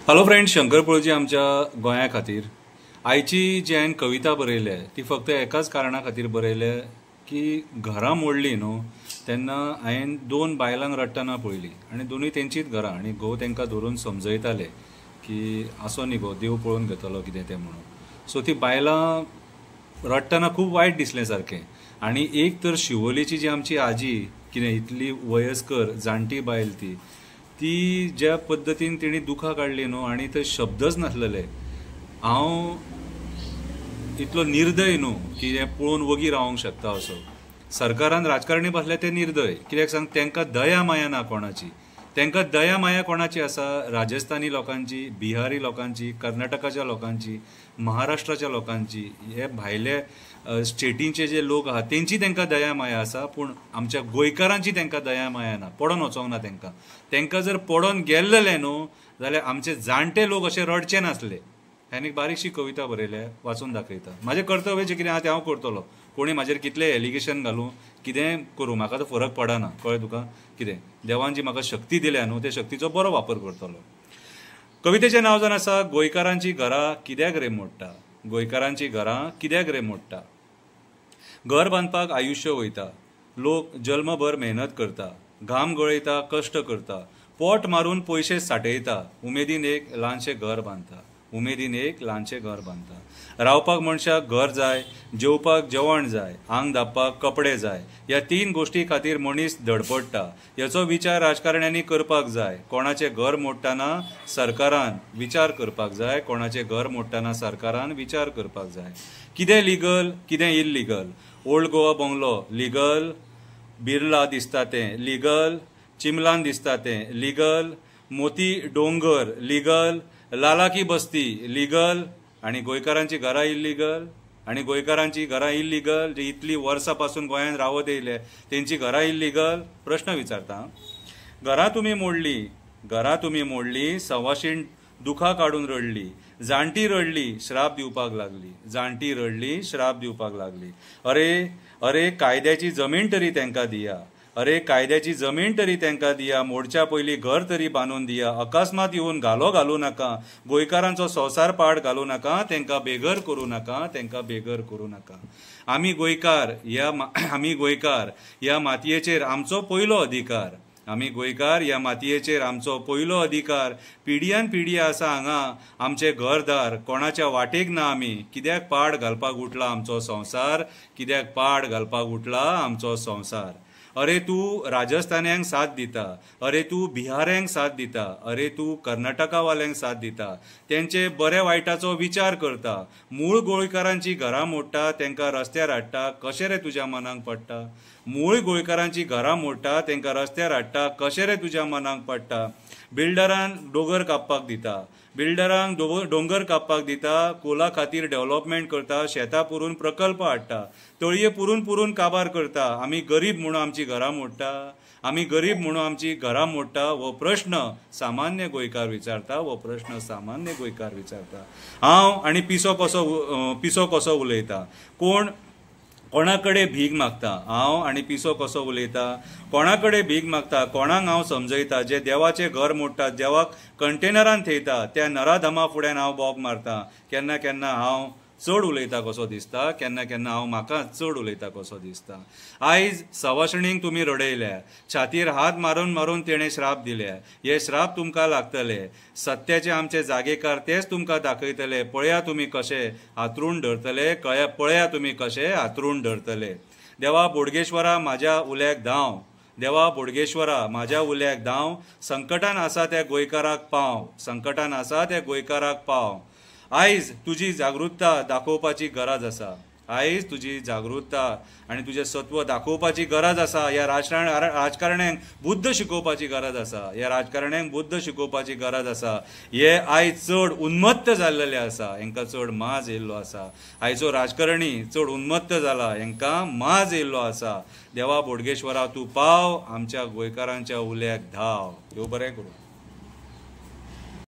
Hello friends, Shankar पळजी आमच्या गोंया खातीर आयची जी हांवें कविता बरयल्या ती फक्त एकाच कारणा खातीर बरयल्या की घरां मोडली न्हू तेन्ना हांवें दोन बायलांक रडटना पळयली आनी दोनूय तेंचीच घरां आनी घोव तेंकां धरून समजयताले की आसो न्ही गो, देव पळोवन घेतलो कितें तें म्हणून. सो ती बायलां रडटना खूब वायट दिसलें सारकें. आनी एक तर शिवोलेची जी आमची आजी कितें इतली वयस्कर जाणटी बायल ती ज्या पद्दतीन तिणी दुखां काडली न्हू आनी थंय शब्दच नासलेले. हांव इतलो निर्दय न्हू की हें पळोवन वगी रावंक शकता असो. सरकारान राजकारणी बसले ते निर्दय कित्याक सांग, तांकां दया माया ना कोणाची. तांकां दया माया कोणाची आसा? राजस्थानी लोकांची, बिहारी लोकांची, कर्नाटकाच्या लोकांची, महाराष्ट्राच्या लोकांची, हे भायले स्टेटीचे जे लोक आहात तेंची तांकां दया माया आसा. पूण आमच्या गोंयकारांची तांकां दया माया ना, पडोन वचोंक ना तांकां. तांकां जर पडोन गेल्लेले न्हू जाल्यार आमचे जाणटे लोक अशे रडचे नासले. हांवें एक बारीकशी कविता बरयल्या, वाचून दाखयता. म्हाजें कर्तव्य जें कितें आहा तें हांव करतलो. कोणी म्हाजेर कितलें एलिगेशन घालूं, कितें करूं, म्हाका तो फरक पडना. कळ्ळें तुका? कितें देवान जी म्हाका शक्ती दिल्या न्हू, ते शक्तीचो बरो वापर करतलो. कवितेचें नांव जावन आसा गोंयकारांची घरां कित्याक रे मोडटा. गोंयकारांची घरां कित्याक रे मोडटा. घर बांदपाक आयुश्य वयता, लोक जल्मभर मेहनत करता, घाम गळयता, कश्ट करता, पोट मारून पयशे साठयता, उमेदीन एक ल्हानशें घर बांदता, उमेदीन एक ल्हानशें घर बांदता. रावपाक मनशाक घर जाय, जेवपाक जेवण जाय, आंग धांपपाक कपडे जाय. ह्या तीन गोश्टी खातीर मनीस धडपडटा. ह्याचो विचार राजकारण्यांनी करपाक जाय. कोणाचें घर मोडटाना सरकारान विचार करपाक जाय. कोणाचें घर मोडटाना सरकारान विचार करपाक जाय. कितें लिगल, कितें illegal. Old Goa bungalow legal, Birla दिसता तें लिगल, चिमलान दिसता तें लिगल, मोती डोंगर लिगल, लालाकी बस्ती लिगल, आनी गोंयकारांची घरां इल्लिगल. आनी गोंयकारांची घरां इल्लिगल जे इतली वर्सां पासून गोंयांत रावत येयले तेंची घरां इल्लिगल. प्रश्न विचारता. घरां तुमी मोडली, सवाशीण दुखां काडून रडली, जाणटी रडली, श्राप दिवपाक लागली, जाणटी रडली, श्राप दिवपाक लागली. अरे कायद्याची जमीन तरी तांकां दिया, अरे कायद्याची जमीन तरी तांकां दिया, मोडच्या पयलीं घर तरी बांदून दिया. अकस्मात येवन घालूं नाका, गोंयकारांचो संवसार पाड घालूं नाका, तांकां बेघर करूं नाका, तांकां बेघर करूं नाका. आमी गोंयकार ह्या मातयेचेर आमचो पयलो अधिकार. आमी गोंयकार ह्या मातयेचेर आमचो पयलो अधिकार. पिढ्यान पिढी आसा हांगा आमचें घरदार, कोणाच्या वाटेक ना आमी. कित्याक पाड घालपाक उठला आमचो संवसार, कित्याक पाड घालपाक उठला आमचो संवसार. अरे तूं राजस्थान्यांक साथ दिता, अरे तूं बिहाऱ्यांक साथ दिता, अरे तूं कर्नाटकावाल्यांक साथ दिता. तेंचे बरे वायटाचो विचार करता. मूळ गोंयकारांची घरां मोडटा, तांकां रस्त्यार हाडटा, कशें रे तुज्या मनाक पडटा. मूळ गोंयकारांची घरां मोडटा, तांकां रस्त्यार हाडटा, कशें रे तुज्या मनाक पडटा. बिल्डरांक दोंगर कापपाक दिता, कोला खातीर डेव्हलपमेंट करता, शेतां पुरून प्रकल्प हाडटा, तळये पुरून काबार करता. आमी गरीब म्हणून आमची घरां मोडटा. हो प्रश्न सामान्य गोंयकार विचारता. हांव आनी पिसो कसो उलयता. कोणाकडे भीक मागता. हांव आनी पिसो कसो उलयता. कोणाकडे भीक मागता, कोणाक हांव समजयता. जे देवाचें घर मोडटात, देवाक कंटेनरान थेयता, त्या नराधमा फुड्यान हांव बोब मारता. केन्ना केन्ना हांव चड उलयता कसो दिसता, केन्ना केन्ना हांव म्हाका चड उलयता कसो दिसता. आयज सवाशिणींक तुमी रडयल्या, छातीर हात मारून तेणें श्राप दिल्या. हे श्राप तुमकां लागतले. सत्याचे आमचे जागेकार तेच तुमकां दाखयतले. पळया तुमी कशे हातरून धरतले. देवा बोडगेश्वरा म्हाज्या उल्याक धांव. संकटान आसा त्या गोंयकाराक पाव. आयज तुजी जागृतता दाखोवपाची गरज आसा. आयज तुजी जागृतता आनी तुजें सत्व दाखोवपाची गरज आसा. ह्या राजकारण्यांक बुद्ध शिकोवपाची गरज आसा. हे आयज चड उन्मत्त जाल्लेले आसा, हांकां चड माज येयल्लो आसा. आयचो राजकारणी चड उन्मत्त जाला, हांकां माज येयल्लो आसा. देवा बोडगेश्वरा तूं पाव, आमच्या गोंयकारांच्या उल्याक धांव. देव बरें करूं.